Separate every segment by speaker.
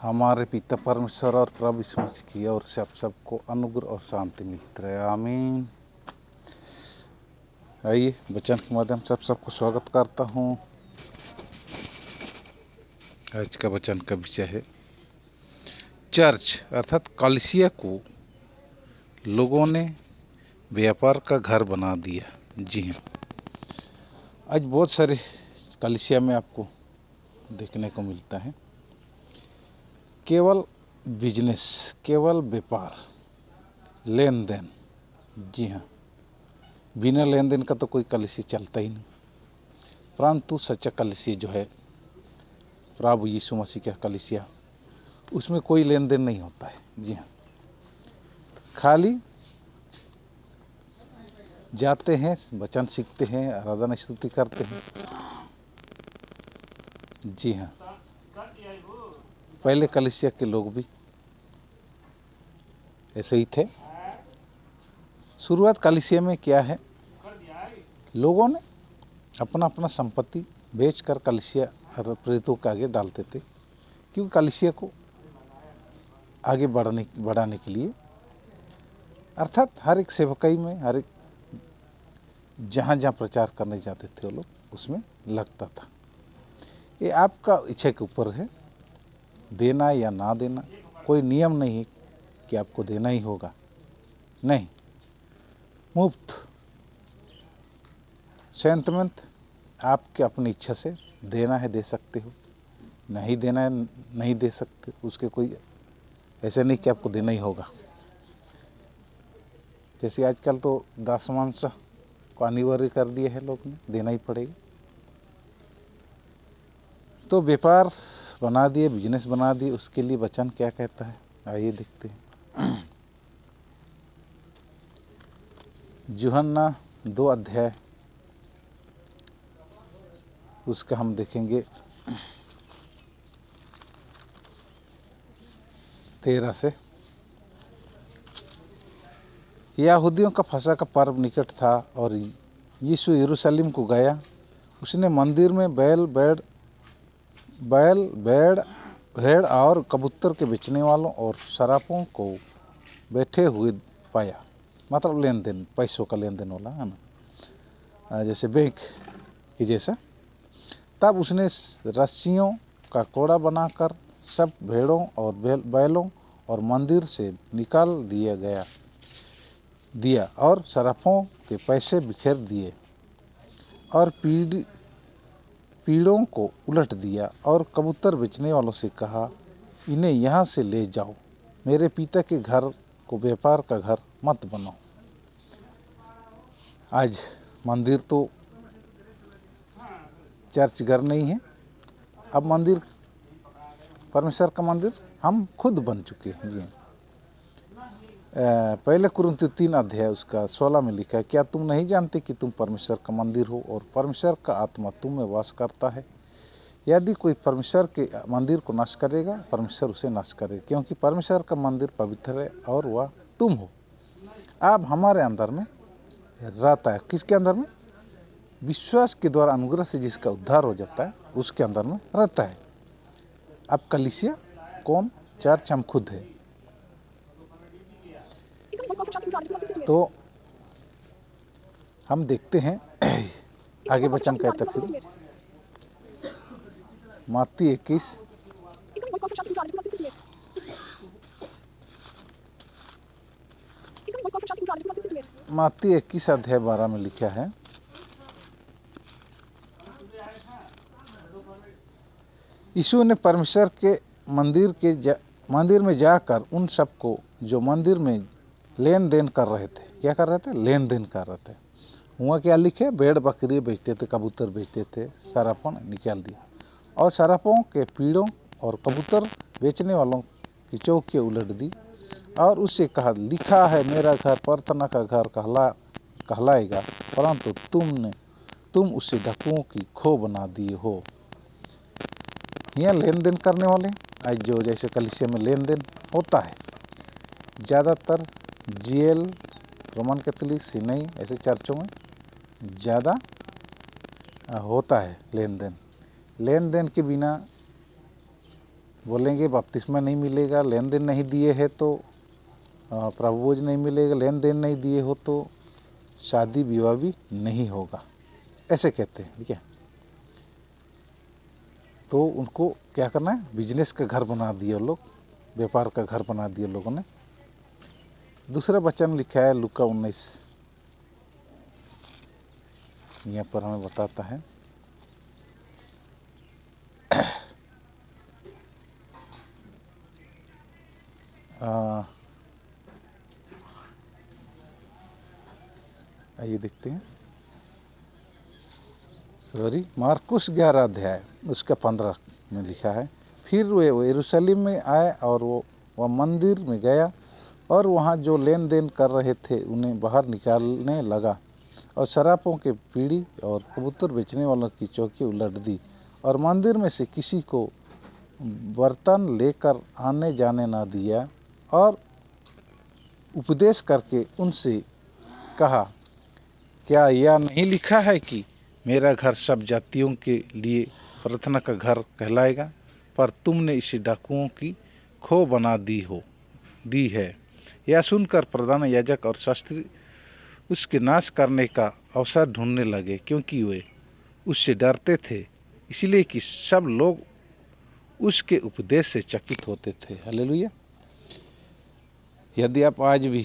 Speaker 1: हमारे पिता परमेश्वर और प्रभु यीशु मसीह की ओर से आप सबको अनुग्रह और शांति मिलती रहे, आमीन। आइए वचन के माध्यम से आप सबको स्वागत करता हूँ। आज का वचन का विषय है चर्च अर्थात कलीसिया को लोगों ने व्यापार का घर बना दिया। जी हाँ, आज बहुत सारे कलीसिया में आपको देखने को मिलता है केवल बिजनेस, केवल व्यापार, लेन देन। जी हाँ, बिना लेन देन का तो कोई कलीसिया चलता ही नहीं। परंतु सच्चा कलीसिया जो है प्रभु यीशु मसीह का कलीसिया, उसमें कोई लेन देन नहीं होता है। जी हाँ, खाली जाते हैं, वचन सीखते हैं, आराधना स्तुति करते हैं। जी हाँ, पहले कलीसिया के लोग भी ऐसे ही थे। शुरुआत कलीसिया में क्या है, लोगों ने अपना अपना संपत्ति बेचकर कलीसिया प्रेरितों के आगे डालते थे, क्योंकि कलीसिया को आगे बढ़ाने के लिए, अर्थात हर एक सेवकाई में, हर एक जहाँ जहाँ प्रचार करने जाते थे वो लोग, उसमें लगता था। ये आपका इच्छा के ऊपर है, देना या ना देना। कोई नियम नहीं है कि आपको देना ही होगा, नहीं, मुफ्त सेंतमेंट आपके अपनी इच्छा से देना है दे सकते हो, नहीं देना है नहीं दे सकते। उसके कोई ऐसे नहीं कि आपको देना ही होगा। जैसे आजकल तो दशमांश को अनिवार्य कर दिया है लोग ने, देना ही पड़ेगा। तो व्यापार बना दिए, बिजनेस बना दिए। उसके लिए वचन क्या कहता है, आइए देखते हैं। यूहन्ना 2 अध्याय उसका हम देखेंगे 13 से। यहूदियों का फसह का पर्व निकट था और यीशु यरूशलेम को गया। उसने मंदिर में बैल, भेड़ और कबूतर के बेचने वालों और सरापों को बैठे हुए पाया। मतलब लेन देन, पैसों का लेन देन वाला है ना, जैसे बैंक की जैसा। तब उसने रस्सियों का कोड़ा बनाकर सब भेड़ों और बैलों और मंदिर से निकाल दिया और सराफों के पैसे बिखेर दिए और पीड़ों को उलट दिया और कबूतर बेचने वालों से कहा, इन्हें यहाँ से ले जाओ, मेरे पिता के घर को व्यापार का घर मत बनाओ। आज मंदिर तो चर्च घर नहीं है, अब मंदिर, परमेश्वर का मंदिर हम खुद बन चुके हैं। जी, पहले कुरिन्थियों 3 अध्याय उसका 16 में लिखा है, क्या तुम नहीं जानते कि तुम परमेश्वर का मंदिर हो और परमेश्वर का आत्मा तुम में वास करता है? यदि कोई परमेश्वर के मंदिर को नाश करेगा, परमेश्वर उसे नाश करेगा, क्योंकि परमेश्वर का मंदिर पवित्र है और वह तुम हो। अब हमारे अंदर में रहता है, किसके अंदर में? विश्वास के द्वारा अनुग्रह से जिसका उद्धार हो जाता है, उसके अंदर में रहता है। अब कलीसिया कौन? चर्च हम खुद है। तो हम देखते हैं आगे वचन कहता है, फिर मत्ती 21 अध्याय 12 में लिखा है, यीशु ने परमेश्वर के मंदिर में जाकर उन सबको जो मंदिर में लेन देन कर रहे थे, क्या कर रहे थे? लेन देन कर रहे थे। वहाँ क्या लिखे? भेड़ बकरी बेचते थे, कबूतर बेचते थे, सरापों निकाल दिया और सरापों के पीड़ों और कबूतर बेचने वालों की चौकियाँ उलट दी और उससे कहा, लिखा है, मेरा घर प्रार्थना का घर कहलाएगा, परंतु तुम उसे डाकुओं की खो बना दिए हो। यहाँ लेन देन करने वाले आज जो जैसे कलीसिया में लेन देन होता है, ज़्यादातर जीएल, रोमन कैथोलिक, सीनई ऐसे चर्चों में ज़्यादा होता है लेन देन। लेन देन के बिना बोलेंगे बपतिस्मा नहीं मिलेगा, लेन देन नहीं दिए है तो प्रभु भोज नहीं मिलेगा, लेन देन नहीं दिए हो तो शादी विवाह भी नहीं होगा, ऐसे कहते हैं। ठीक है, तो उनको क्या करना है, बिजनेस का घर बना दिए लोग, व्यापार का घर बना दिए लोगों ने। दूसरा वचन लिखा है लूका 19, यहाँ पर हमें बताता है आइए देखते हैं, सॉरी, मार्कुस 11 अध्याय उसका 15 में लिखा है, फिर वे यरूशलेम में आए और वह मंदिर में गया और वहाँ जो लेन देन कर रहे थे उन्हें बाहर निकालने लगा और शराबों के पीढ़ी और कबूतर बेचने वालों की चौकी उलट दी और मंदिर में से किसी को बर्तन लेकर आने जाने ना दिया और उपदेश करके उनसे कहा, क्या यह नहीं लिखा है कि मेरा घर सब जातियों के लिए प्रार्थना का घर कहलाएगा, पर तुमने इसे डाकुओं की खो बना दी है। यह सुनकर प्रधान याजक और शास्त्री उसके नाश करने का अवसर ढूंढने लगे, क्योंकि वे उससे डरते थे, इसलिए कि सब लोग उसके उपदेश से चकित होते थे। हालेलुया। यदि आप आज भी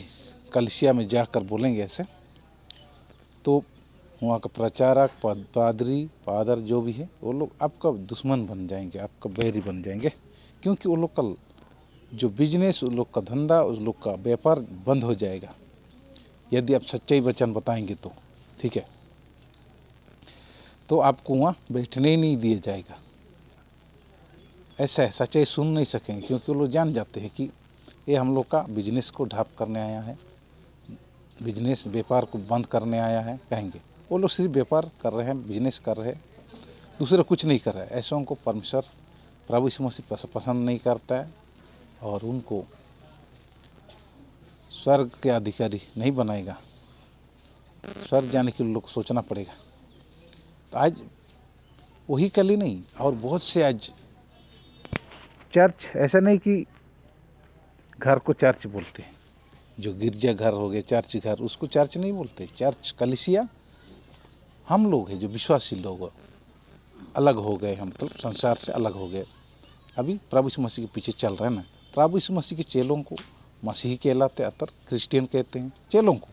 Speaker 1: कलीसिया में जाकर बोलेंगे ऐसे, तो वहाँ का प्रचारक, पादरी, फादर जो भी है, वो लोग आपका दुश्मन बन जाएंगे, आपका बैरी बन जाएंगे, क्योंकि वो लोग का जो बिजनेस, उन लोग का धंधा, उस लोग का व्यापार बंद हो जाएगा यदि आप सच्चाई वचन बताएंगे तो। ठीक है, तो आपको वहाँ बैठने ही नहीं दिया जाएगा। ऐसा है, सच्चाई सुन नहीं सकेंगे, क्योंकि वो लोग जान जाते हैं कि ये हम लोग का बिजनेस को ढाप करने आया है, बिजनेस व्यापार को बंद करने आया है कहेंगे। वो लोग सिर्फ व्यापार कर रहे हैं, बिजनेस कर रहे हैं, दूसरा कुछ नहीं कर रहा है। ऐसों को परमेश्वर प्रभु यीशु मसीह पसंद नहीं करता है और उनको स्वर्ग के अधिकारी नहीं बनाएगा। स्वर्ग जाने के लिए लोग सोचना पड़ेगा। तो आज वही कल ही नहीं, और बहुत से आज चर्च, ऐसा नहीं कि घर को चर्च बोलते हैं, जो गिरजा घर हो गए, चर्च घर, उसको चर्च नहीं बोलते। चर्च, कलीसिया हम लोग हैं जो विश्वासी लोग अलग हो गए, हम तो संसार से अलग हो गए, अभी प्रभु यीशु मसीह के पीछे चल रहे हैं ना। प्रभु यीशु मसीह के चेलों को मसीही कहलाते, अतर क्रिश्चियन कहते हैं चेलों को।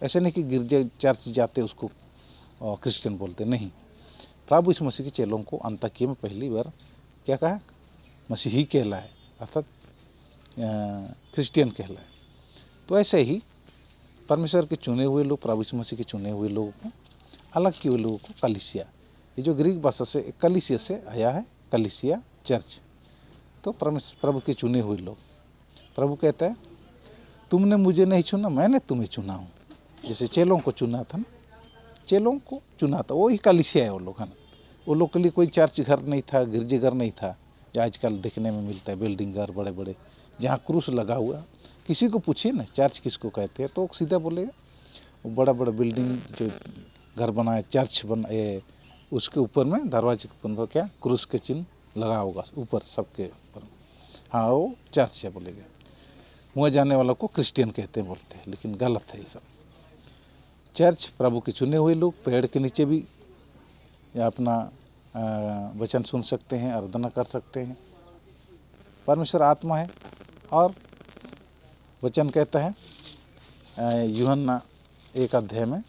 Speaker 1: ऐसे नहीं कि गिरजा चर्च जाते उसको क्रिश्चियन बोलते, नहीं। प्रभु यीशु मसीह के चेलों को अंताकिया में पहली बार क्या कहा, मसीही कहलाए, अर्थात क्रिश्चियन कहलाए। तो ऐसे ही परमेश्वर के चुने हुए लोग, प्रभु यीशु मसीह के चुने हुए लोगों को, अलग किए हुए लोगों को कलीसिया, ये जो ग्रीक भाषा से कलीसिया से आया है, कलीसिया चर्च। तो प्रभु के चुने हुए लोग, प्रभु कहता है तुमने मुझे नहीं चुना, मैंने तुम्हें चुना हूँ। जैसे चेलों को चुना था ना, चेलों को चुना था, वही कलीसिया है वो लोग, है ना। वो लोग के लिए कोई चर्च घर नहीं था, गिरजे घर नहीं था, जो आजकल देखने में मिलता है, बिल्डिंग घर बड़े बड़े, जहाँ क्रूस लगा हुआ। किसी को पूछिए ना चर्च किसको कहते हैं, तो सीधा बोलेगा वो बड़ा बड़ा बिल्डिंग जो घर बनाए, चर्च बनाए, उसके ऊपर में दरवाजे के ऊपर क्या क्रूस के चिन्ह लगा होगा ऊपर सबके ऊपर, हाँ वो चर्च है बोलेगा। वहाँ जाने वालों को क्रिश्चियन कहते हैं, बोलते हैं, लेकिन गलत है ये सब। चर्च प्रभु के चुने हुए लोग पेड़ के नीचे भी या अपना वचन सुन सकते हैं, आराधना कर सकते हैं। परमेश्वर आत्मा है, और वचन कहता है यूहन्ना 1 अध्याय में,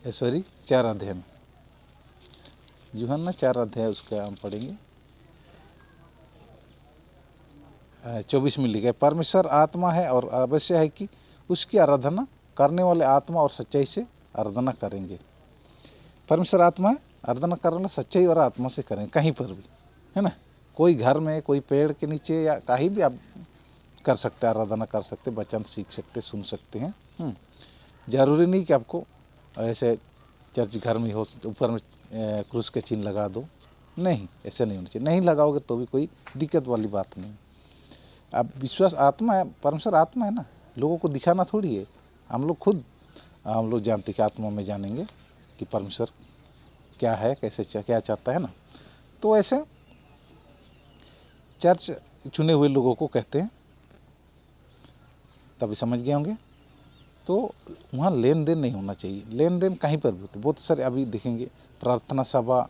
Speaker 1: 4 अध्याय में, यूहन्ना 4 अध्याय उसका हम पढ़ेंगे, 24 में लिखा है, परमेश्वर आत्मा है और अवश्य है कि उसकी आराधना करने वाले आत्मा और सच्चाई से आराधना करेंगे। परमेश्वर आत्मा है, आराधना करने वाले सच्चाई और आत्मा से करेंगे, कहीं पर भी, है ना। कोई घर में, कोई पेड़ के नीचे, या कहीं भी आप कर सकते हैं, आराधना कर सकते, वचन सीख सकते, सुन सकते हैं। जरूरी नहीं कि आपको ऐसे चर्च घर में हो, ऊपर में क्रूस के चिन्ह लगा दो, नहीं, ऐसे नहीं होना चाहिए। नहीं लगाओगे तो भी कोई दिक्कत वाली बात नहीं। अब विश्वास आत्मा है, परमेश्वर आत्मा है ना, लोगों को दिखाना थोड़ी है। हम लोग खुद जानते कि आत्मा में जानेंगे कि परमेश्वर क्या है, कैसे क्या चाहता है ना। तो ऐसे चर्च चुने हुए लोगों को कहते हैं, तभी समझ गए होंगे। तो वहाँ लेन देन नहीं होना चाहिए। लेन देन कहीं पर भी होते, बहुत सारे अभी देखेंगे प्रार्थना सभा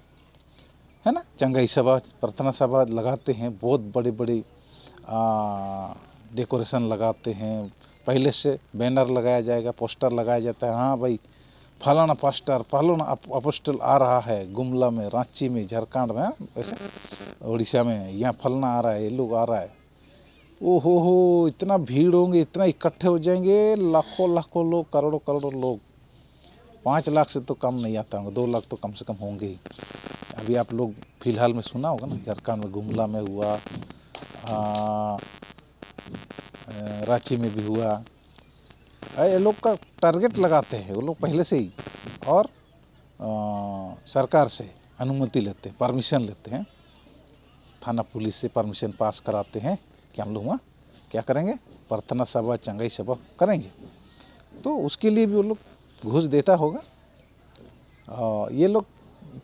Speaker 1: है ना, चंगाई सभा, प्रार्थना सभा लगाते हैं, बहुत बड़े बड़े डेकोरेशन लगाते हैं, पहले से बैनर लगाया जाएगा, पोस्टर लगाया जाता है, हाँ भाई फलाना पास्टर फलाना अपोस्टल आ रहा है गुमला में, रांची में, झारखंड में, वैसे उड़ीसा में, यहाँ फलना आ रहा है, ये लोग आ रहा है। ओ हो, इतना भीड़ होंगे, इतना इकट्ठे हो जाएंगे, लाखों लाखों लोग, करोड़ों करोड़ों लोग। 5 लाख से तो कम नहीं आता होंगे, 2 लाख तो कम से कम होंगे ही। अभी आप लोग फिलहाल में सुना होगा ना, झारखंड में गुमला में हुआ, रांची में भी हुआ। ये लोग का टारगेट लगाते हैं वो लोग पहले से ही, और सरकार से अनुमति लेते हैं, परमिशन लेते हैं, थाना पुलिस से परमिशन पास कराते हैं कि हम लोग वहाँ क्या करेंगे, प्रार्थना सभा चंगाई सभा करेंगे। तो उसके लिए भी वो लोग घूस देता होगा। ये लोग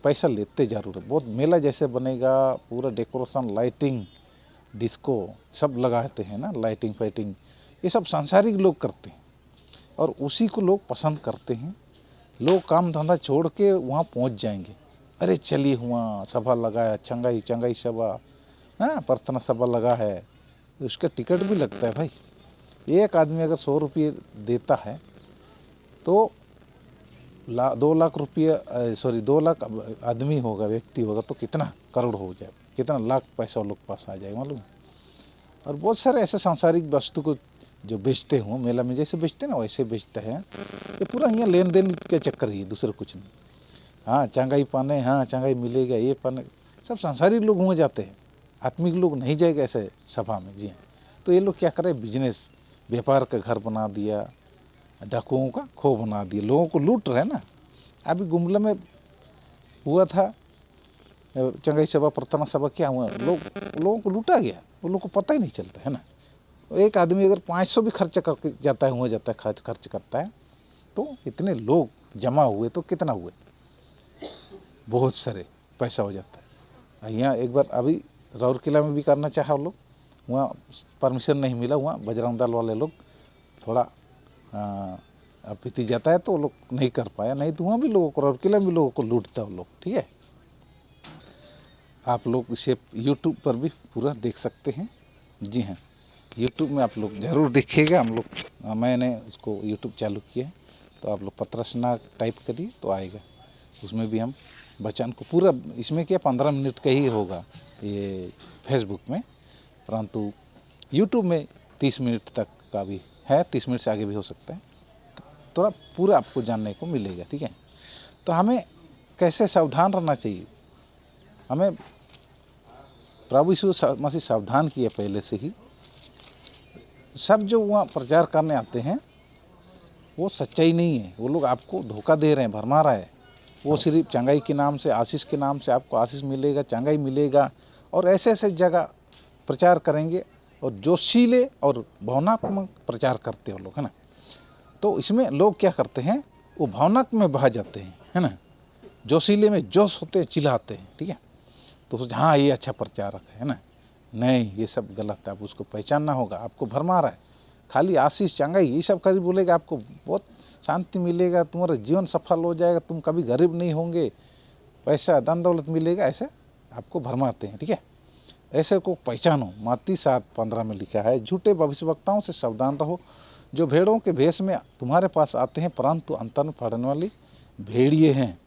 Speaker 1: पैसा लेते ज़रूर है। बहुत मेला जैसे बनेगा, पूरा डेकोरेशन, लाइटिंग, डिस्को सब लगाते हैं ना, लाइटिंग फाइटिंग, ये सब सांसारिक लोग करते हैं और उसी को लोग पसंद करते हैं। लोग काम धंधा छोड़ के वहाँ पहुँच जाएंगे, अरे चलिए वहाँ सभा लगाया, चंगाई सभा, हाँ प्रार्थना सभा लगा है, उसका टिकट भी लगता है भाई। एक आदमी अगर 100 रुपये देता है तो 2 लाख रुपये, 2 लाख आदमी होगा, व्यक्ति होगा, तो कितना करोड़ हो जाए, कितना लाख पैसा लोग पास आ जाएगा मालूम। और बहुत सारे ऐसे सांसारिक वस्तु को जो बेचते हों मेला में, जैसे बेचते ना वैसे बेचते हैं। ये पूरा यहाँ लेन देन के चक्कर ही है, दूसरा कुछ नहीं। हाँ चंगाई पाने, हाँ चंगाई मिलेगा, ये पाने, सब सांसारिक लोग हो जाते हैं, आत्मिक लोग नहीं जाएगा ऐसे सभा में। जी हाँ, तो ये लोग क्या करें, बिजनेस, व्यापार का घर बना दिया, डाकुओं का खो बना दिया, लोगों को लूट रहे ना। अभी गुमला में हुआ था चंगाई सभा, प्रार्थना सभा, क्या हुआ, लोगों को लूटा गया, वो लोगों को पता ही नहीं चलता है ना। एक आदमी अगर 500 भी खर्च करके जाता है, हो जाता है, खर्च करता है, तो इतने लोग जमा हुए तो कितना हुए, बहुत सारे पैसा हो जाता है। यहाँ एक बार अभी राउरकेला में भी करना चाहा लोग, वहाँ परमिशन नहीं मिला, वहाँ बजरंग दल वाले लोग थोड़ा पीती जाता है तो वो लोग नहीं कर पाया, नहीं तो वहाँ भी लोगों को, राउरकेला में भी लोगों को लूटता है वो लोग। ठीक है, आप लोग इसे यूट्यूब पर भी पूरा देख सकते हैं। जी हाँ, यूट्यूब में आप लोग ज़रूर देखिएगा। हम लोग, मैंने उसको यूट्यूब चालू किया है, तो आप लोग पत्रसना टाइप करिए तो आएगा, उसमें भी हम वचन को पूरा, इसमें क्या 15 मिनट का ही होगा ये फेसबुक में, परंतु यूट्यूब में 30 मिनट तक का भी है, 30 मिनट से आगे भी हो सकता है, तो पूरा आपको जानने को मिलेगा। ठीक है, तो हमें कैसे सावधान रहना चाहिए, हमें प्रभु यीशु मसीह सावधान किया पहले से ही। सब जो वहाँ प्रचार करने आते हैं वो सच्चाई नहीं है, वो लोग आपको धोखा दे रहे हैं, भरमा रहा है। वो सिर्फ चंगाई के नाम से, आशीष के नाम से आपको आशीष मिलेगा, चंगाई मिलेगा, और ऐसे ऐसे जगह प्रचार करेंगे, और जोशीले और भावनात्मक प्रचार करते हैं लोग, है ना। तो इसमें लोग क्या करते हैं, वो भावनात्मक में बहा जाते हैं, है ना, जोशीले में जोश होते हैं, चिल्लाते हैं। ठीक है, तो सोच हाँ ये अच्छा प्रचारक है ना, नहीं ये सब गलत है, आप उसको पहचानना होगा, आपको भरमा रहा है, खाली आशीष चंगाई ये सब कभी बोलेगा, आपको बहुत शांति मिलेगा, तुम्हारा जीवन सफल हो जाएगा, तुम कभी गरीब नहीं होंगे, पैसा धन दौलत मिलेगा, ऐसे आपको भरमाते हैं। ठीक है, ऐसे को पहचानो। मत्ती 7:15 में लिखा है, झूठे भविष्यवक्ताओं से सावधान रहो, जो भेड़ों के भेष में तुम्हारे पास आते हैं, परंतु अंतर में फाड़ने वाली भेड़िए हैं।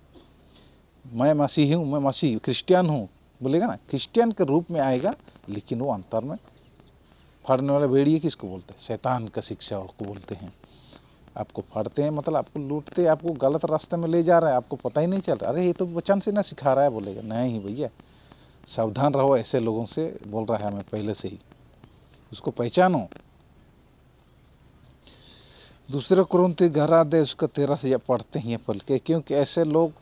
Speaker 1: मैं मसीही हूँ, मैं मसीह क्रिश्चियन हूँ बोलेगा ना, क्रिश्चियन के रूप में आएगा, लेकिन वो अंतर में फाड़ने वाले भेड़िए किसको बोलते हैं, शैतान का शिक्षा को बोलते हैं। आपको फाड़ते हैं मतलब आपको लूटते, आपको गलत रास्ते में ले जा रहा है, आपको पता ही नहीं चल रहा, अरे ये तो वचन से ना सिखा रहा है, बोलेगा नहीं भैया सावधान रहो, ऐसे लोगों से बोल रहा है हमें पहले से ही, उसको पहचानो। दूसरे कुरिन्थी 11 उसका 13 से पढ़ते हैं पढ़ के, क्योंकि ऐसे लोग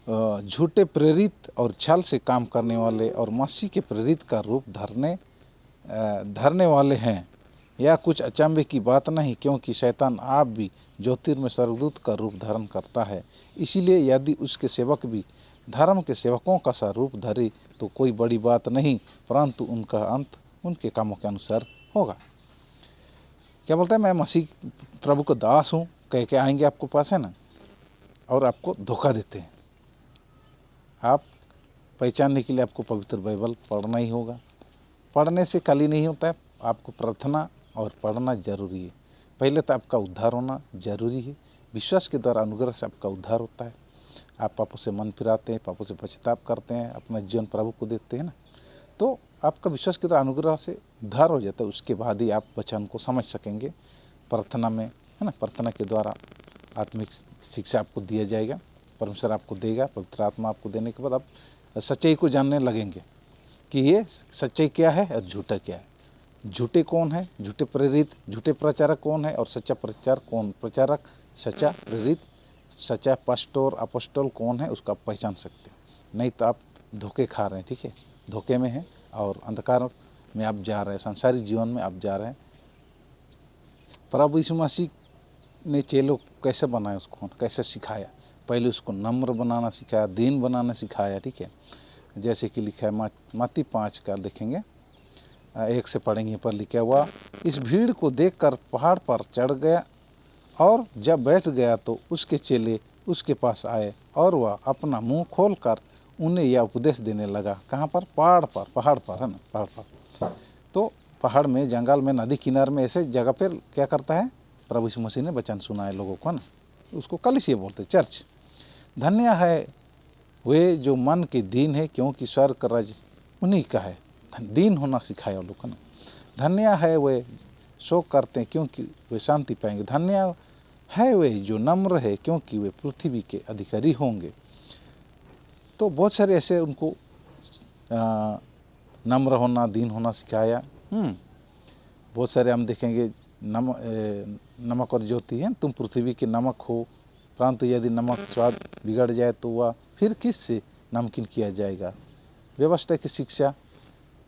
Speaker 1: झूठे प्रेरित और छल से काम करने वाले और मसीह के प्रेरित का रूप धरने वाले हैं। यह कुछ अचंभे की बात नहीं, क्योंकि शैतान आप भी ज्योतिर्मय स्वर्गदूत का रूप धारण करता है। इसीलिए यदि उसके सेवक भी धर्म के सेवकों का सा रूप धरे तो कोई बड़ी बात नहीं, परंतु उनका अंत उनके कामों के अनुसार होगा। क्या बोलता है, मैं मसीह प्रभु का दास हूँ कह के आएंगे आपको पास, है ना, और आपको धोखा देते हैं। आप पहचानने के लिए आपको पवित्र बाइबल पढ़ना ही होगा। पढ़ने से खाली नहीं होता है, आपको प्रार्थना और पढ़ना जरूरी है। पहले तो आपका उद्धार होना जरूरी है। विश्वास के द्वारा अनुग्रह से आपका उद्धार होता है। आप पापों से मन फिराते हैं, पापों से पश्चाताप करते हैं, अपना जीवन प्रभु को देते हैं ना, तो आपका विश्वास के द्वारा अनुग्रह से उद्धार हो जाता है। उसके बाद ही आप वचन को समझ सकेंगे प्रार्थना में, है ना। प्रार्थना के द्वारा आत्मिक शिक्षा आपको दिया जाएगा, परमेश्वर आपको देगा। पवित्र आत्मा आपको देने के बाद आप सच्चाई को जानने लगेंगे कि ये सच्चाई क्या है और झूठा क्या है। झूठे कौन है, झूठे प्रेरित, झूठे प्रचारक कौन है, और सच्चा प्रचारक, सच्चा प्रेरित, सच्चा पास्टर अपोस्टल कौन है, उसका आप पहचान सकते हो। नहीं तो आप धोखे खा रहे हैं, ठीक है, धोखे में हैं और अंधकार में आप जा रहे हैं, संसारी जीवन में आप जा रहे हैं। प्रभु यीशु मसीह ने चेलों कैसे बनाया, उसको कैसे सिखाया। पहले उसको नम्र बनाना सिखाया, दीन बनाना सिखाया, ठीक है। जैसे कि लिखा है मत्ती 5 का देखेंगे, 1 से पढ़ेंगे, पर लिखा हुआ, इस भीड़ को देखकर पहाड़ पर चढ़ गया और जब बैठ गया तो उसके चेले उसके पास आए और वह अपना मुंह खोलकर उन्हें यह उपदेश देने लगा। कहाँ पर? पहाड़ पर, है ना, पहाड़ पर। तो पहाड़ में, जंगल में, नदी किनारे में, ऐसे जगह पर क्या करता है, प्रभु यीशु मसीह ने वचन सुनाए लोगों को, है ना। उसको कलीसिया बोलते हैं, चर्च। धन्य है वे जो मन के दीन है, क्योंकि स्वर्ग का राज्य उन्हीं का है। दीन होना सिखाया लोग, है ना। धन्य है वे शोक करते हैं, क्योंकि वे शांति पाएंगे। धन्य है वे जो नम्र है, क्योंकि वे पृथ्वी के अधिकारी होंगे। तो बहुत सारे ऐसे उनको नम्र होना, दीन होना सिखाया। बहुत सारे हम देखेंगे, नमक और ज्योति है, तुम पृथ्वी के नमक हो, परंतु यदि नमक स्वाद बिगड़ जाए तो वह फिर किस से नमकीन किया जाएगा। व्यवस्था की शिक्षा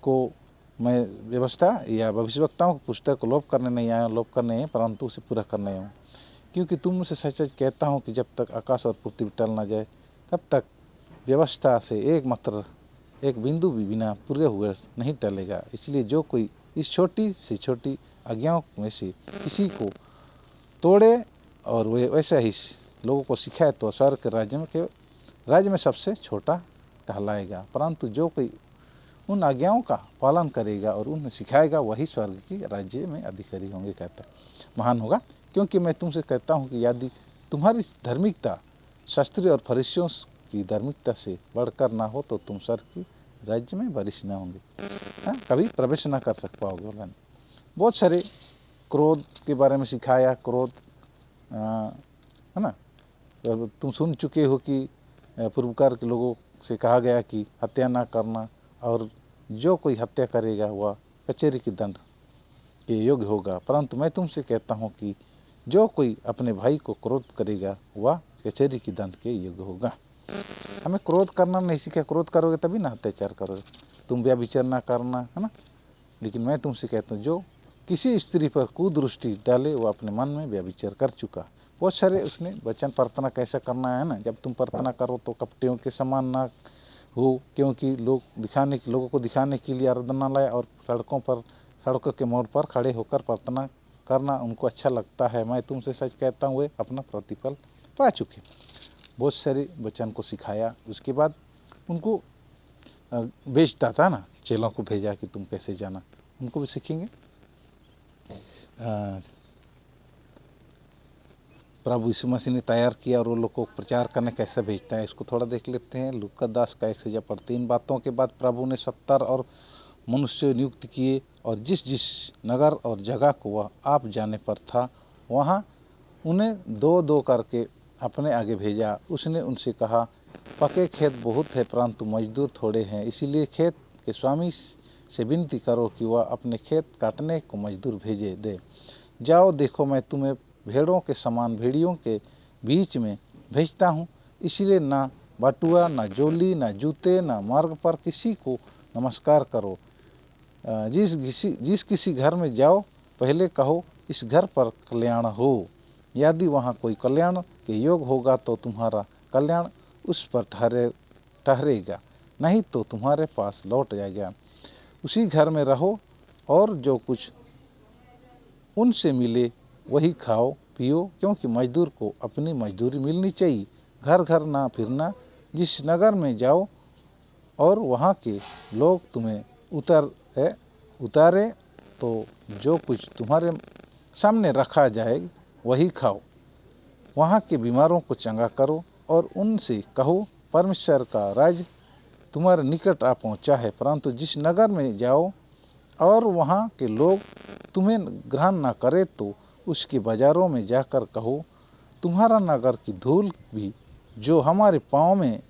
Speaker 1: को मैं, व्यवस्था या भविष्यवक्ताओं की पुस्तक को लोप करने नहीं आया, लोप करने हैं, परंतु उसे पूरा करने आया हूँ। क्योंकि तुम मुझसे सच सच कहता हूँ कि जब तक आकाश और पृथ्वी टल न जाए, तब तक व्यवस्था से एक बिंदु भी बिना पूरे हुए नहीं टलेगा। इसलिए जो कोई इस छोटी से छोटी आज्ञाओं में से किसी को तोड़े और वे वैसा ही लोगों को सिखाए, तो स्वर्ग के राज्य में सबसे छोटा कहलाएगा। परंतु जो कोई उन आज्ञाओं का पालन करेगा और उन्हें सिखाएगा, वही स्वर्ग की राज्य में अधिकारी होंगे, कहता है, महान होगा। क्योंकि मैं तुमसे कहता हूँ कि यदि तुम्हारी धार्मिकता शास्त्री और फरीसियों की धार्मिकता से बढ़कर ना हो, तो तुम स्वर्ग की राज्य में वरिष्ठ न होंगे, हाँ, कभी प्रवेश ना कर सक पाओगे। बहुत सारे क्रोध के बारे में सिखाया। क्रोध, है ना, तुम सुन चुके हो कि पूर्वकार के लोगों से कहा गया कि हत्या ना करना, और जो कोई हत्या करेगा वह कचहरी के दंड के योग्य होगा। परंतु मैं तुमसे कहता हूँ कि जो कोई अपने भाई को क्रोध करेगा वह कचहरी के दंड के योग्य होगा। हमें क्रोध करना नहीं सीखा। क्रोध करोगे तभी ना अत्याचार करोगे। तुम व्यभिचार ना करना, है ना। लेकिन मैं तुमसे कहता हूँ, जो किसी स्त्री पर कुदृष्टि डाले वो अपने मन में व्यभिचार कर चुका। बहुत सारे उसने वचन, प्रार्थना कैसे करना है ना। जब तुम प्रार्थना करो तो कपटियों के समान ना हो, क्योंकि लोगों को दिखाने के लिए आराधनालय और सड़कों के मोड़ पर खड़े होकर प्रार्थना करना उनको अच्छा लगता है। मैं तुमसे सच कहता हूँ, वे अपना प्रतिफल पा चुके। बहुत सारे वचन को सिखाया। उसके बाद उनको भेजता था ना, चेलों को भेजा कि तुम कैसे जाना, उनको भी सीखेंगे। प्रभु यीशु मसीह ने तैयार किया और वो लोग को प्रचार करने कैसे भेजता है, इसको थोड़ा देख लेते हैं। लूका 10 का 1 से 4 पढ़ते। इन बातों के बाद प्रभु ने 70 और मनुष्य नियुक्त किए, और जिस जिस नगर और जगह को वह आप जाने पर था, वहाँ उन्हें 2-2 करके अपने आगे भेजा। उसने उनसे कहा, पके खेत बहुत है, परंतु मजदूर थोड़े हैं। इसीलिए खेत के स्वामी से विनती करो कि वह अपने खेत काटने को मजदूर भेजे दे। जाओ, देखो, मैं तुम्हें भेड़ों के समान भेड़ियों के बीच में भेजता हूँ। इसलिए ना बटुआ, ना जोली, ना जूते, ना मार्ग पर किसी को नमस्कार करो। जिस किसी घर में जाओ, पहले कहो, इस घर पर कल्याण हो। यदि वहाँ कोई कल्याण के योग होगा तो तुम्हारा कल्याण उस पर ठहरेगा, नहीं तो तुम्हारे पास लौट जाएगा। उसी घर में रहो और जो कुछ उनसे मिले वही खाओ पियो, क्योंकि मजदूर को अपनी मजदूरी मिलनी चाहिए। घर घर ना फिरना, जिस नगर में जाओ और वहाँ के लोग तुम्हें उतारे तो जो कुछ तुम्हारे सामने रखा जाए वही खाओ। वहाँ के बीमारों को चंगा करो और उनसे कहो, परमेश्वर का राज तुम्हारे निकट आ पहुँचा है। परंतु जिस नगर में जाओ और वहाँ के लोग तुम्हें ग्रहण न करे तो उसके बाज़ारों में जाकर कहो, तुम्हारा नगर की धूल भी जो हमारे पाँव में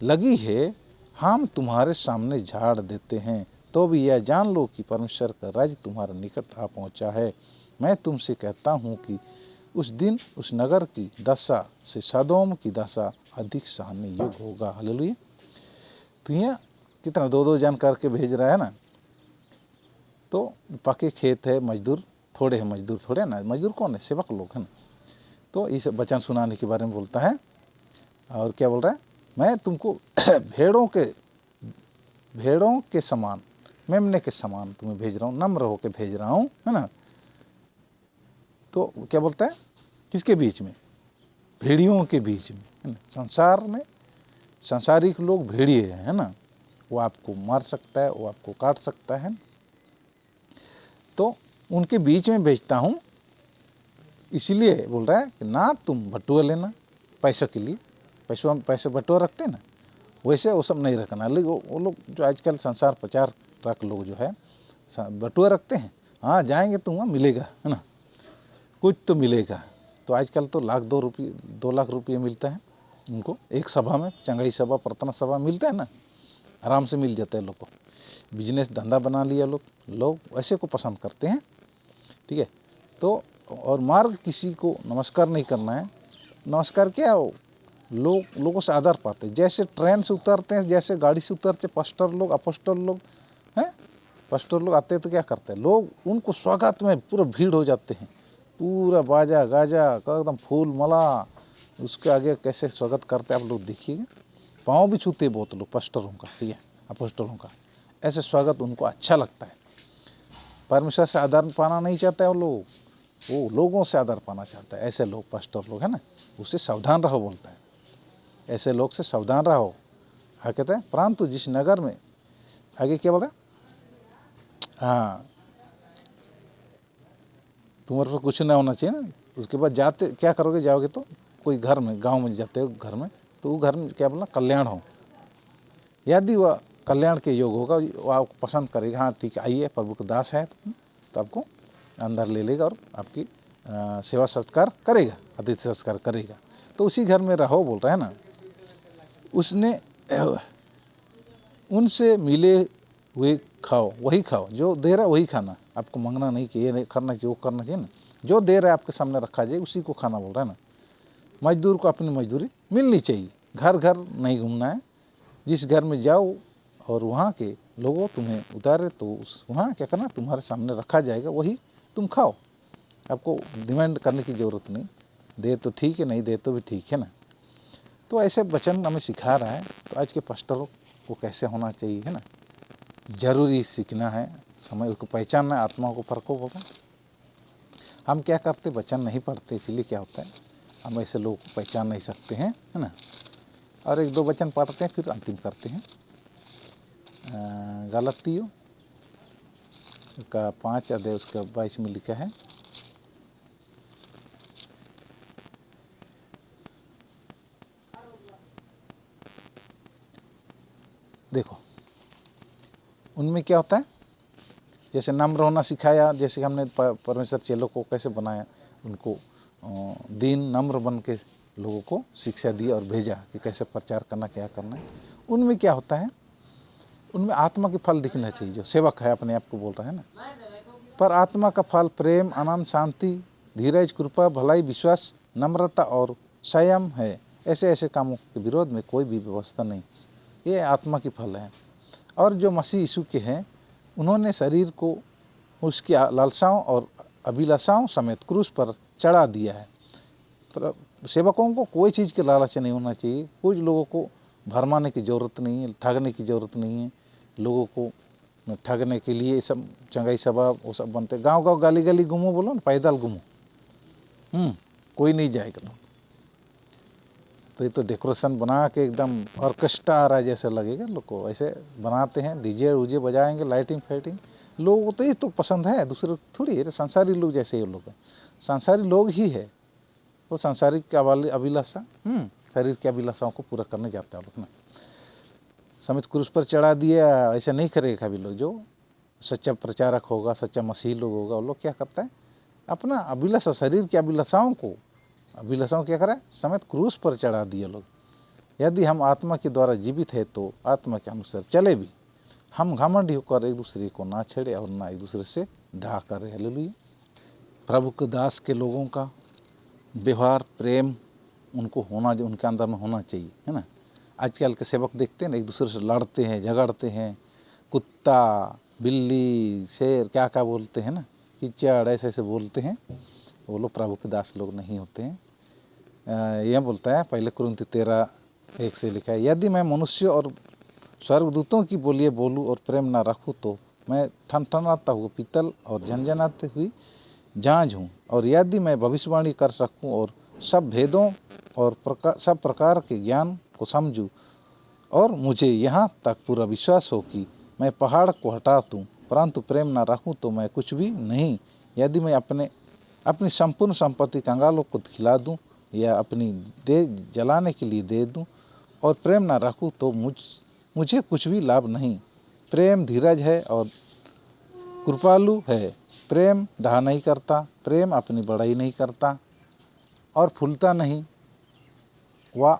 Speaker 1: लगी है हम तुम्हारे सामने झाड़ देते हैं। तो भी यह जान लो कि परमेश्वर का राज्य तुम्हारे निकट आ पहुँचा है। मैं तुमसे कहता हूँ कि उस दिन उस नगर की दशा से सदोम की दशा अधिक सहने योग्य होगा। हालेलुया। तो यहाँ कितना दो दो जन करके भेज रहा है ना। तो पके खेत है, मजदूर थोड़े हैं, मजदूर थोड़े ना, मजदूर कौन है? सेवक लोग हैं ना। तो इस वचन सुनाने के बारे में बोलता है और क्या बोल रहा है, मैं तुमको भेड़ों के समान, मेमने के समान तुम्हें भेज रहा हूँ, नम्र होकर भेज रहा हूँ, है ना। तो क्या बोलता है, किसके बीच में? भेड़ियों के बीच में, है ना। संसार में सांसारिक लोग भेड़िए हैं, है ना। वो आपको मार सकता है, वो आपको काट सकता है। तो उनके बीच में भेजता हूँ, इसलिए बोल रहा है कि ना तुम बटुआ लेना पैसों के लिए, पैसे बटुआ रखते हैं ना, वैसे वो सब नहीं रखना। लेकिन वो लोग जो आजकल संसार प्रचार रख लोग जो है बटुआ रखते हैं, हाँ जाएंगे तो वहाँ मिलेगा, है ना, कुछ तो मिलेगा। तो आजकल तो 2 लाख रुपये मिलता है उनको एक सभा में, चंगाई सभा, प्रार्थना सभा मिलता है ना, आराम से मिल जाता है लोग को। बिजनेस धंधा बना लिया लोग ऐसे को पसंद करते हैं, ठीक है। तो और मार्ग किसी को नमस्कार नहीं करना है। नमस्कार क्या हो, लोगों से आदर पाते हैं। जैसे ट्रेन से उतरते हैं, जैसे गाड़ी से उतरते पास्टर लोग, अपोस्टल लोग हैं, पास्टर लोग आते हैं तो क्या करते हैं, लोग उनको स्वागत में पूरा भीड़ हो जाते हैं, पूरा बाजा गाजा एकदम फूल मला, उसके आगे कैसे स्वागत करते हैं आप लोग देखिएगा। पाँव भी छूते बहुत लोग पास्टरों का, ठीक है, अपोस्टलों का। ऐसे स्वागत उनको अच्छा लगता है। परमेश्वर से आदर पाना नहीं चाहता है वो लोगों से आदर पाना चाहता है। ऐसे लोग पास्टर लोग है ना, उससे सावधान रहो बोलता है, ऐसे लोग से सावधान रहो। क्या कहते हैं, परंतु जिस नगर में, आगे क्या बोल रहे हैं, हाँ तुम्हारे पास कुछ ना होना चाहिए ना। उसके बाद जाते क्या करोगे, जाओगे तो कोई घर में, गांव में जाते हो घर में, तो वो घर में क्या बोलना, कल्याण हो। यदि वह कल्याण के योग होगा, वो आपको पसंद करेगा, हाँ ठीक है आइए प्रभु का दास है, तो आपको अंदर ले लेगा और आपकी सेवा सत्कार करेगा, अतिथि सत्कार करेगा। तो उसी घर में रहो बोल रहा है ना। उसने उनसे मिले हुए खाओ, वही खाओ, जो दे रहा है वही खाना। आपको मांगना नहीं कि ये नहीं करना चाहिए, वो करना चाहिए ना, जो दे रहा है आपके सामने रखा जाए उसी को खाना बोल रहा है ना। मजदूर को अपनी मजदूरी मिलनी चाहिए, घर घर नहीं घूमना है। जिस घर में जाओ और वहाँ के लोगों तुम्हें उतारे तो वहाँ क्या करना, तुम्हारे सामने रखा जाएगा वही तुम खाओ। आपको डिमांड करने की ज़रूरत नहीं, दे तो ठीक है, नहीं दे तो भी ठीक है ना। तो ऐसे वचन हमें सिखा रहा है। तो आज के पास्टरों को कैसे होना चाहिए, है ना, जरूरी सीखना है, समय उसको पहचानना है, आत्मा को परखो होगा। हम क्या करते, वचन नहीं पढ़ते, इसलिए क्या होता है, हम ऐसे लोग को पहचान नहीं सकते हैं, है ना। और 1-2 वचन पढ़ते हैं फिर अंतिम करते हैं। गलतियों का 5 अध्याय उसका 22 में लिखा है, देखो उनमें क्या होता है, जैसे नम्र होना सिखाया, जैसे हमने परमेश्वर चेलों को कैसे बनाया, उनको दीन नम्र बन के लोगों को शिक्षा दी और भेजा कि कैसे प्रचार करना, क्या करना है। उनमें क्या होता है, उनमें आत्मा के फल दिखना चाहिए। जो सेवक है अपने आप को बोल रहा है ना, पर आत्मा का फल प्रेम, आनंद, शांति, धीरज, कृपा, भलाई, विश्वास, नम्रता और संयम है। ऐसे कामों के विरोध में कोई भी व्यवस्था नहीं। ये आत्मा के फल हैं। और जो मसीह यीशु के हैं, उन्होंने शरीर को उसकी लालसाओं और अभिलाषाओं समेत क्रूस पर चढ़ा दिया है। सेवकों को कोई चीज़ के लालच नहीं होना चाहिए। कुछ लोगों को भरमाने की ज़रूरत नहीं है, ठगने की ज़रूरत नहीं है। लोगों को ठगने के लिए सब चंगाई सभा वो सब बनते, गांव गांव गली गली घूमो, बोलो ना पैदल घूमो, कोई नहीं जाएगा लोग। तो ये तो डेकोरेशन बना के एकदम ऑर्केस्ट्रा आ रहा है जैसे लगेगा लोग को, ऐसे बनाते हैं, डीजे उजे बजाएंगे, लाइटिंग फाइटिंग। लोगों को तो ये तो पसंद है, दूसरे थोड़ी है। संसारी लोग जैसे ये लोग हैं, संसारी लोग ही है वो, सांसारिक अभिलाषा, शरीर की अभिलाषाओं को पूरा करने जाते हैं लोग ना। समित क्रूस पर चढ़ा दिया, ऐसा नहीं करेगा कभी लोग। जो सच्चा प्रचारक होगा, सच्चा मसीह लोग होगा, वो लोग क्या करता है, अपना अभिलाषा, शरीर की अभिलाषाओं क्या करें, समेत क्रूस पर चढ़ा दिए लोग। यदि हम आत्मा के द्वारा जीवित है तो आत्मा के अनुसार चले भी। हम घमंडी होकर एक दूसरे को ना छेड़े और ना एक दूसरे से ढा करें। हालेलुया। प्रभु के दास के लोगों का व्यवहार, प्रेम उनको होना, जो उनके अंदर में होना चाहिए, है ना। आजकल के सेवक देखते हैं ना, एक दूसरे से लड़ते हैं, झगड़ते हैं, कुत्ता बिल्ली शेर क्या क्या बोलते हैं ना, कीचड़ ऐसे ऐसे बोलते हैं। वो लोग प्रभु के दास लोग नहीं होते हैं। यह बोलता है पहले कुरिन्थी 13:1 से लिखा है, यदि मैं मनुष्य और स्वर्गदूतों की बोलिए बोलूँ और प्रेम ना रखूँ तो मैं ठनठनाता हुआ पीतल और झनझनाते हुई झांझ हूँ। और यदि मैं भविष्यवाणी कर सकूँ और सब भेदों और सब प्रकार के ज्ञान को समझूँ और मुझे यहाँ तक पूरा विश्वास हो कि मैं पहाड़ को हटा दूँ, परंतु प्रेम ना रखूँ तो मैं कुछ भी नहीं। यदि मैं अपनी संपूर्ण संपत्ति कंगालों को खिला दूँ या अपनी दे जलाने के लिए दे दूँ और प्रेम ना रखूँ तो मुझे कुछ भी लाभ नहीं। प्रेम धीरज है और कृपालु है। प्रेम ढहा नहीं करता, प्रेम अपनी बड़ाई नहीं करता और फूलता नहीं, वह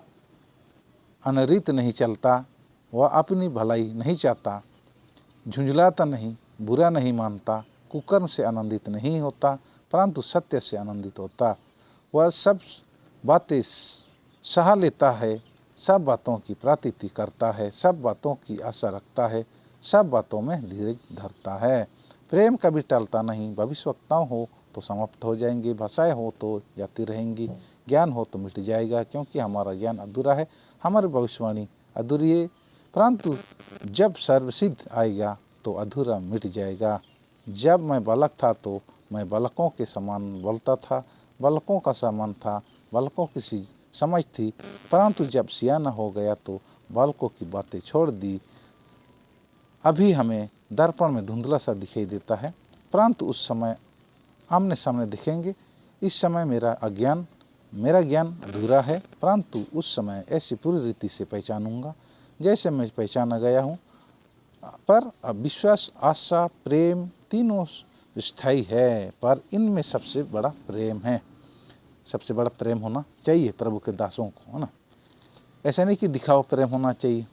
Speaker 1: अनरित नहीं चलता, वह अपनी भलाई नहीं चाहता, झुंझलाता नहीं, बुरा नहीं मानता, कुकर्म से आनंदित नहीं होता, परंतु सत्य से आनंदित होता। वह सब बातें सहा लेता है, सब बातों की प्रातीति करता है, सब बातों की आशा रखता है, सब बातों में धीरज धरता है। प्रेम कभी टलता नहीं। भविष्यवक्ताओं हो तो समाप्त हो जाएंगे, भाषाएं हो तो जाती रहेंगी, ज्ञान हो तो मिट जाएगा, क्योंकि हमारा ज्ञान अधूरा है, हमारी भविष्यवाणी अधूरी है। परंतु जब सर्वसिद्ध आएगा तो अधूरा मिट जाएगा। जब मैं बालक था तो मैं बालकों के समान बोलता था, बालकों का समान था, बालकों की सी समझ थी, परंतु जब सियाना हो गया तो बालकों की बातें छोड़ दी। अभी हमें दर्पण में धुंधला सा दिखाई देता है, परंतु उस समय आमने सामने दिखेंगे। इस समय मेरा ज्ञान अधूरा है, परंतु उस समय ऐसी पूरी रीति से पहचानूंगा जैसे मैं पहचाना गया हूँ। पर अब विश्वास, आशा, प्रेम तीनों स्थायी है, पर इनमें सबसे बड़ा प्रेम है। सबसे बड़ा प्रेम होना चाहिए प्रभु के दासों को, है ना। ऐसा नहीं कि दिखावा प्रेम होना चाहिए,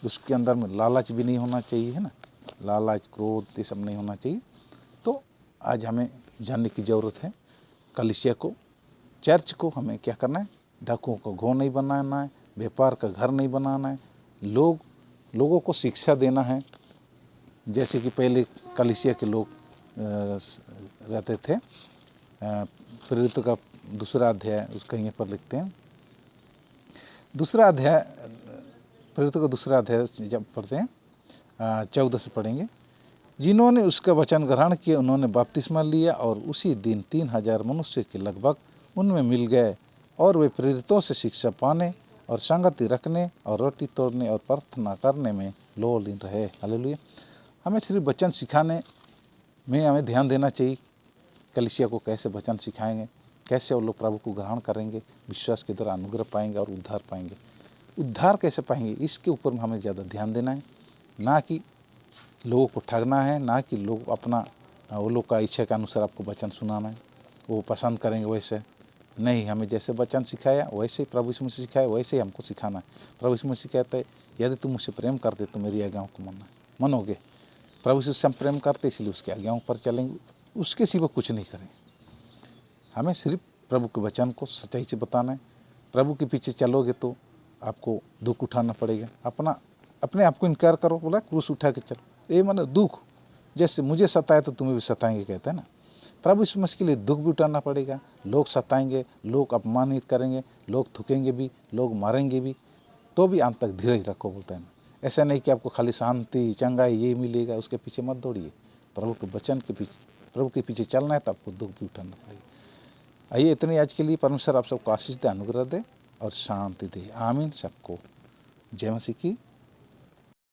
Speaker 1: उसके अंदर में लालच भी नहीं होना चाहिए, है ना। लालच, क्रोध ये सब नहीं होना चाहिए। तो आज हमें जानने की ज़रूरत है, कलीसिया को, चर्च को हमें क्या करना है, डाकुओं को घों नहीं बनाना है, व्यापार का घर नहीं बनाना है, लोगों को शिक्षा देना है। जैसे कि पहले कलीसिया के लोग रहते थे। प्रेरितों का 2 अध्याय उसका यहाँ पर लिखते हैं, 2 अध्याय प्रेरितों का 2 अध्याय जब पढ़ते हैं 14 से पढ़ेंगे। जिन्होंने उसका वचन ग्रहण किया उन्होंने बपतिस्मा लिया और उसी दिन 3000 मनुष्य के लगभग उनमें मिल गए और वे प्रेरितों से शिक्षा पाने और संगति रखने और रोटी तोड़ने और प्रार्थना करने में लोलीन रहे। हालेलुया। हमें सिर्फ वचन सिखाने में हमें ध्यान देना चाहिए। कलीसिया को कैसे वचन सिखाएंगे, कैसे वो लोग प्रभु को ग्रहण करेंगे, विश्वास के द्वारा अनुग्रह पाएंगे और उद्धार पाएंगे। उद्धार कैसे पाएंगे इसके ऊपर में हमें ज़्यादा ध्यान देना है, ना कि लोगों को ठगना है, ना कि लोग अपना वो लोग का इच्छा के अनुसार आपको वचन सुनाना है, वो पसंद करेंगे वैसे नहीं। हमें जैसे वचन सिखाया वैसे ही प्रभु यीशु मसीह सिखाया वैसे ही हमको सिखाना है। प्रभु यीशु मसीह कहते हैं यदि तुम मुझसे प्रेम करते तो मेरी आज्ञाओं को मनोगे। प्रभु यीशु से हम प्रेम करते इसलिए उसकी आज्ञाओं पर चलेंगे, उसके सिवा कुछ नहीं करेंगे। हमें सिर्फ प्रभु के वचन को सच्चाई से बताना है। प्रभु के पीछे चलोगे तो आपको दुख उठाना पड़ेगा। अपने आप को इनकार करो, बोला क्रूस उठा के चलो। ये माने दुख, जैसे मुझे सताए तो तुम्हें भी सताएंगे, कहते हैं ना। प्रभु यीशु मसीह के लिए दुख भी उठाना पड़ेगा। लोग सताएंगे, लोग अपमानित करेंगे, लोग थूकेंगे भी, लोग मारेंगे भी, तो भी अंत तक धीरज रखो बोलते हैं। ऐसा नहीं कि आपको खाली शांति चंगाई ये मिलेगा उसके पीछे मत दौड़िए। प्रभु के वचन के पीछे, प्रभु के पीछे चलना है तो आपको दुख भी उठाना पड़ेगा। आइए इतनी आज के लिए, परमेश्वर आप सबको आशीष दे, अनुग्रह दे और शांति दे। आमीन। सबको जय मसीह की